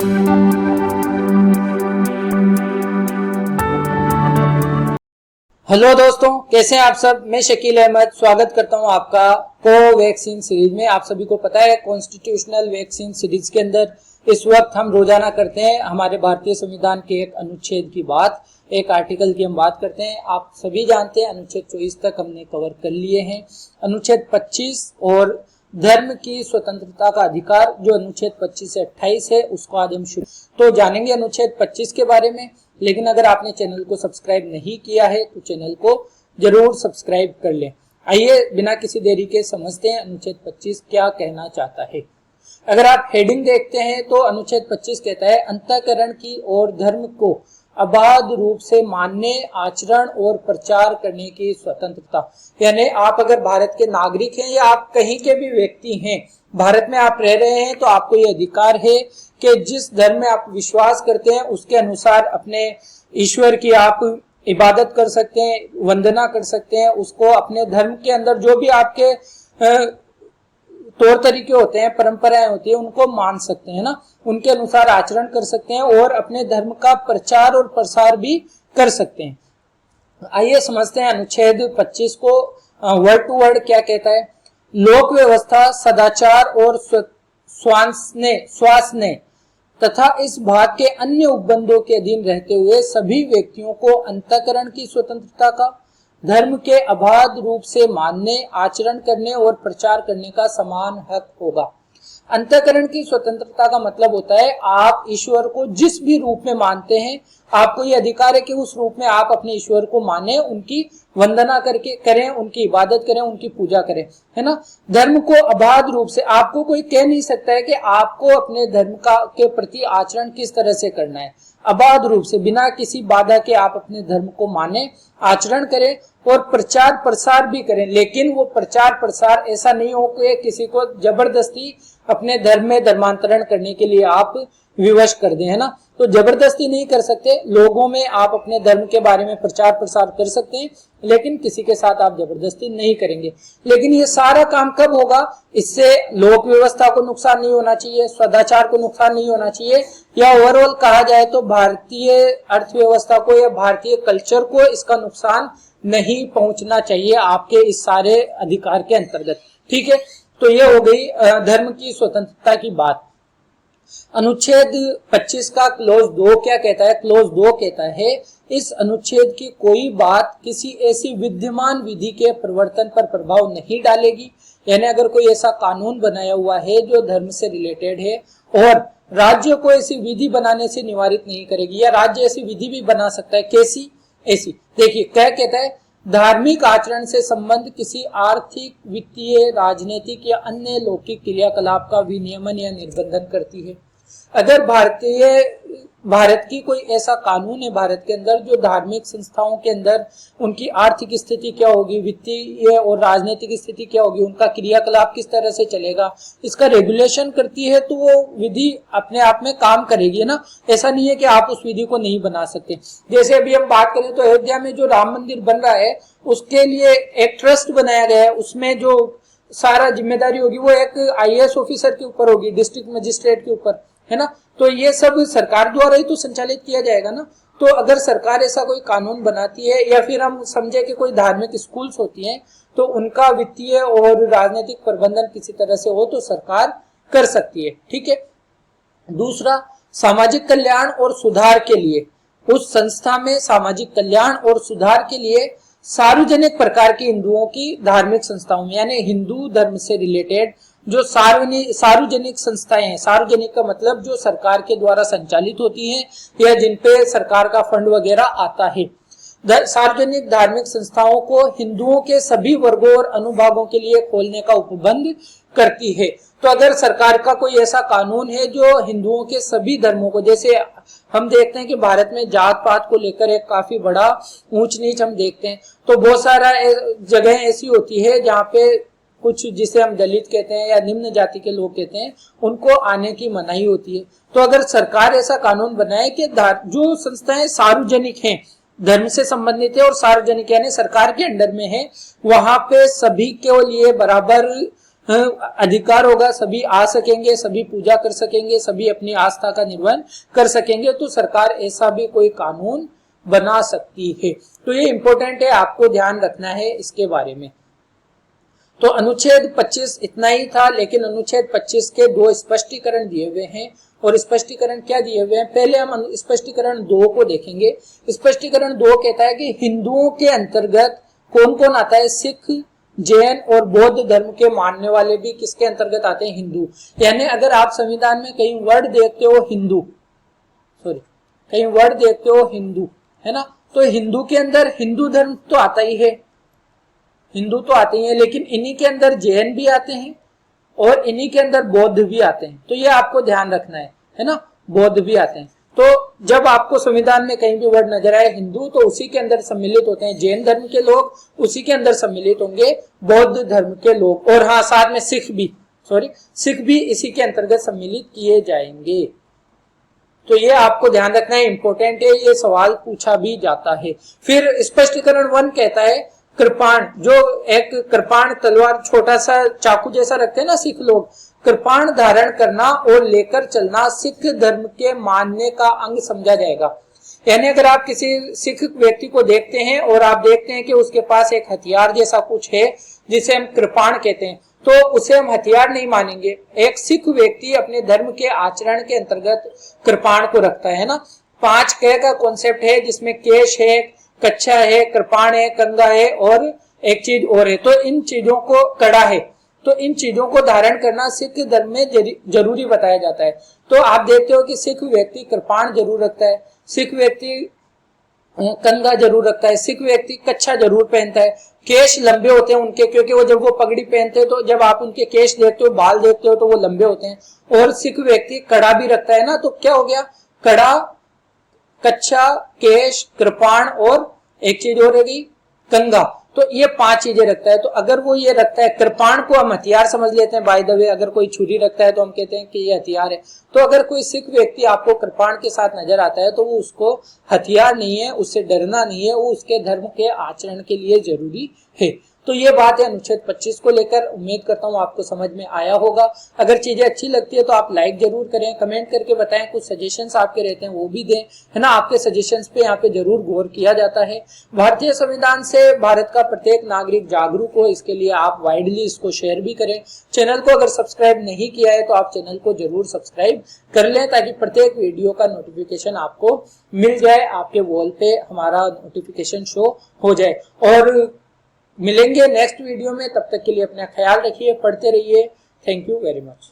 Hello दोस्तों, कैसे हैं आप सब। मैं शकील अहमद स्वागत करता हूं आपका कोवैक्सीन सीरीज में। आप सभी को पता है कॉन्स्टिट्यूशनल वैक्सीन सीरीज के अंदर इस वक्त हम रोजाना करते हैं हमारे भारतीय संविधान के एक अनुच्छेद की बात, एक आर्टिकल की हम बात करते हैं। आप सभी जानते हैं अनुच्छेद 24 तक हमने कवर कर लिए हैं। अनुच्छेद 25 और धर्म की स्वतंत्रता का अधिकार जो अनुच्छेद 25 से 28 है उसको आज हम शुरू तो जानेंगे अनुच्छेद 25 के बारे में। लेकिन अगर आपने चैनल को सब्सक्राइब नहीं किया है तो चैनल को जरूर सब्सक्राइब कर लें। आइए बिना किसी देरी के समझते हैं अनुच्छेद 25 क्या कहना चाहता है। अगर आप हेडिंग देखते हैं तो अनुच्छेद 25 कहता है अंतःकरण की और धर्म को अबाध रूप से मानने, आचरण और प्रचार करने की स्वतंत्रता। यानी आप अगर भारत के नागरिक हैं या आप कहीं के भी व्यक्ति हैं, भारत में आप रह रहे हैं तो आपको ये अधिकार है कि जिस धर्म में आप विश्वास करते हैं उसके अनुसार अपने ईश्वर की आप इबादत कर सकते हैं, वंदना कर सकते हैं। उसको अपने धर्म के अंदर जो भी आपके तौर तरीके होते हैं, परंपराएं होती है, उनको मान सकते हैं ना, उनके अनुसार आचरण कर सकते हैं और अपने धर्म का प्रचार और प्रसार भी कर सकते हैं। आइए समझते हैं अनुच्छेद 25 को वर्ड टू वर्ड क्या कहता है। लोक व्यवस्था, सदाचार और स्वास्थ्य तथा इस भाग के अन्य उपबंधों के अधीन रहते हुए सभी व्यक्तियों को अंतःकरण की स्वतंत्रता का, धर्म के अबाध रूप से मानने, आचरण करने और प्रचार करने का समान हक होगा। अंतःकरण की स्वतंत्रता का मतलब होता है आप ईश्वर को जिस भी रूप में मानते हैं आपको ये अधिकार है कि उस रूप में आप अपने ईश्वर को माने, उनकी वंदना करके करें, उनकी इबादत करें, उनकी पूजा करें, है ना। धर्म को अबाध रूप से आपको कोई कह नहीं सकता है कि आपको अपने धर्म का के प्रति आचरण किस तरह से करना है। अबाध रूप से बिना किसी बाधा के आप अपने धर्म को माने, आचरण करें और प्रचार प्रसार भी करें। लेकिन वो प्रचार प्रसार ऐसा नहीं हो कि किसी को जबरदस्ती अपने धर्म में धर्मांतरण करने के लिए आप विवश कर दें, है ना। तो जबरदस्ती नहीं कर सकते, लोगों में आप अपने धर्म के बारे में प्रचार प्रसार कर सकते हैं, लेकिन किसी के साथ आप जबरदस्ती नहीं करेंगे। लेकिन ये सारा काम कब होगा, इससे लोक व्यवस्था को नुकसान नहीं होना चाहिए, सदाचार को नुकसान नहीं होना चाहिए, या ओवरऑल कहा जाए तो भारतीय अर्थव्यवस्था को या भारतीय कल्चर को इसका नुकसान नहीं पहुंचना चाहिए आपके इस सारे अधिकार के अंतर्गत। ठीक है, तो ये हो गई धर्म की स्वतंत्रता की बात। अनुच्छेद 25 का क्लोज 2 क्या कहता है। क्लोज 2 कहता है इस अनुच्छेद की कोई बात किसी ऐसी विद्यमान विधि के प्रवर्तन पर प्रभाव नहीं डालेगी। यानी अगर कोई ऐसा कानून बनाया हुआ है जो धर्म से रिलेटेड है और राज्य को ऐसी विधि बनाने से निवारित नहीं करेगी, या राज्य ऐसी विधि भी बना सकता है। कैसी? ऐसी देखिए क्या कहता है, धार्मिक आचरण से संबंध किसी आर्थिक, वित्तीय, राजनीतिक या अन्य लौकिक क्रियाकलाप का विनियमन या निर्बंधन करती है। अगर भारत की कोई ऐसा कानून है भारत के अंदर जो धार्मिक संस्थाओं के अंदर उनकी आर्थिक स्थिति क्या होगी, वित्तीय और राजनीतिक स्थिति क्या होगी, उनका क्रियाकलाप किस तरह से चलेगा, इसका रेगुलेशन करती है, तो वो विधि अपने आप में काम करेगी ना। ऐसा नहीं है कि आप उस विधि को नहीं बना सकते। जैसे अभी हम बात करें तो अयोध्या में जो राम मंदिर बन रहा है उसके लिए एक ट्रस्ट बनाया गया है, उसमें जो सारा जिम्मेदारी होगी वो एक IAS ऑफिसर के ऊपर होगी, डिस्ट्रिक्ट मजिस्ट्रेट के ऊपर, है ना। तो ये सब सरकार द्वारा ही तो संचालित किया जाएगा ना। तो अगर सरकार ऐसा कोई कानून बनाती है, या फिर हम समझे कि कोई धार्मिक स्कूल्स होती हैं, तो उनका वित्तीय और राजनीतिक प्रबंधन किसी तरह से हो तो सरकार कर सकती है। ठीक है। दूसरा, सामाजिक कल्याण और सुधार के लिए उस संस्था में सामाजिक कल्याण और सुधार के लिए सार्वजनिक प्रकार की हिंदुओं की धार्मिक संस्थाओं में, यानी हिंदू धर्म से रिलेटेड जो सार्वजनिक संस्थाएं हैं, सार्वजनिक का मतलब जो सरकार के द्वारा संचालित होती हैं या जिन पे सरकार का फंड वगैरह आता है, सार्वजनिक धार्मिक संस्थाओं को हिंदुओं के सभी वर्गों और अनुभागों के लिए खोलने का उपबंध करती है। तो अगर सरकार का कोई ऐसा कानून है जो हिंदुओं के सभी धर्मों को, जैसे हम देखते हैं कि भारत में जात पात को लेकर एक काफी बड़ा ऊंच नीच हम देखते हैं, तो बहुत सारा जगह ऐसी होती है जहाँ पे कुछ जिसे हम दलित कहते हैं या निम्न जाति के लोग कहते हैं उनको आने की मनाही होती है। तो अगर सरकार ऐसा कानून बनाए कि जो संस्थाएं सार्वजनिक हैं, धर्म से संबंधित है और सार्वजनिक यानी सरकार के अंडर में है, वहां पे सभी के लिए बराबर अधिकार होगा, सभी आ सकेंगे, सभी पूजा कर सकेंगे, सभी अपनी आस्था का निर्वहन कर सकेंगे, तो सरकार ऐसा भी कोई कानून बना सकती है। तो ये इंपॉर्टेंट है, आपको ध्यान रखना है इसके बारे में। तो अनुच्छेद 25 इतना ही था, लेकिन अनुच्छेद 25 के 2 स्पष्टीकरण दिए हुए हैं। और स्पष्टीकरण क्या दिए हुए हैं, पहले हम स्पष्टीकरण 2 को देखेंगे। स्पष्टीकरण 2 कहता है कि हिंदुओं के अंतर्गत कौन कौन आता है, सिख, जैन और बौद्ध धर्म के मानने वाले भी किसके अंतर्गत आते हैं, हिंदू। यानी अगर आप संविधान में कहीं वर्ड देखते हो हिंदू, कहीं वर्ड देखते हो हिंदू, है ना, तो हिंदू के अंदर हिंदू धर्म तो आता ही है, हिंदू तो आते ही हैं, लेकिन इन्हीं के अंदर जैन भी आते हैं और इन्हीं के अंदर बौद्ध भी आते हैं। तो ये आपको ध्यान रखना है ना, बौद्ध भी आते हैं। तो जब आपको संविधान में कहीं भी वर्ड नजर आए हिंदू, तो उसी के अंदर सम्मिलित होते हैं जैन धर्म के लोग, उसी के अंदर सम्मिलित होंगे बौद्ध धर्म के लोग, और हाँ साथ में सिख भी इसी के अंतर्गत सम्मिलित किए जाएंगे। तो ये आपको ध्यान रखना है, इंपॉर्टेंट है, ये सवाल पूछा भी जाता है। फिर स्पष्टीकरण 1 कहता है कृपाण, जो एक कृपाण तलवार छोटा सा चाकू जैसा रखते हैं ना सिख लोग, कृपाण धारण करना और लेकर चलना सिख धर्म के मानने का अंग समझा जाएगा। यानी अगर आप किसी सिख व्यक्ति को देखते हैं और आप देखते हैं कि उसके पास एक हथियार जैसा कुछ है जिसे हम कृपाण कहते हैं, तो उसे हम हथियार नहीं मानेंगे। एक सिख व्यक्ति अपने धर्म के आचरण के अंतर्गत कृपाण को रखता है ना। 5 क का कॉन्सेप्ट है, जिसमें केश है, कच्छा है, कृपाण है, कंगा है और एक चीज और है। तो इन चीजों को, कड़ा है, तो इन चीजों को धारण करना सिख धर्म में जरूरी बताया जाता है। तो आप देखते हो कि सिख व्यक्ति कृपाण जरूर रखता है, सिख व्यक्ति कंगा जरूर रखता है, सिख व्यक्ति कच्छा जरूर पहनता है। केश लंबे होते हैं उनके, क्योंकि वो जब वो पगड़ी पहनते हैं तो जब आप उनके केश देखते हो, बाल देखते हो, तो वो लंबे होते हैं। और सिख व्यक्ति कड़ा भी रखता है ना, तो क्या हो गया, कड़ा, कच्छा, केश, कृपाण और एक चीज और रहेगी कंगा। तो ये 5 चीजें रखता है। तो अगर वो ये रखता है, कृपाण को हम हथियार समझ लेते हैं, बाय द वे अगर कोई छुरी रखता है तो हम कहते हैं कि ये हथियार है। तो अगर कोई सिख व्यक्ति आपको कृपाण के साथ नजर आता है तो वो उसको हथियार नहीं है, उससे डरना नहीं है, वो उसके धर्म के आचरण के लिए जरूरी है। तो ये बात है अनुच्छेद 25 को लेकर। उम्मीद करता हूँ आपको समझ में आया होगा। अगर चीजें अच्छी लगती है तो आप लाइक जरूर करें, कमेंट करके बताएं, कुछ सजेशंस आपके रहते हैं वो भी दें, है ना। आपके सजेशंस पे यहाँ पे जरूर गौर किया जाता है। भारतीय संविधान से भारत का प्रत्येक नागरिक जागरूक हो, इसके लिए आप वाइडली इसको शेयर भी करें। चैनल को अगर सब्सक्राइब नहीं किया है तो आप चैनल को जरूर सब्सक्राइब कर लें, ताकि प्रत्येक वीडियो का नोटिफिकेशन आपको मिल जाए, आपके वॉल पे हमारा नोटिफिकेशन शो हो जाए। और मिलेंगे नेक्स्ट वीडियो में, तब तक के लिए अपना ख्याल रखिए, पढ़ते रहिए। Thank you very much.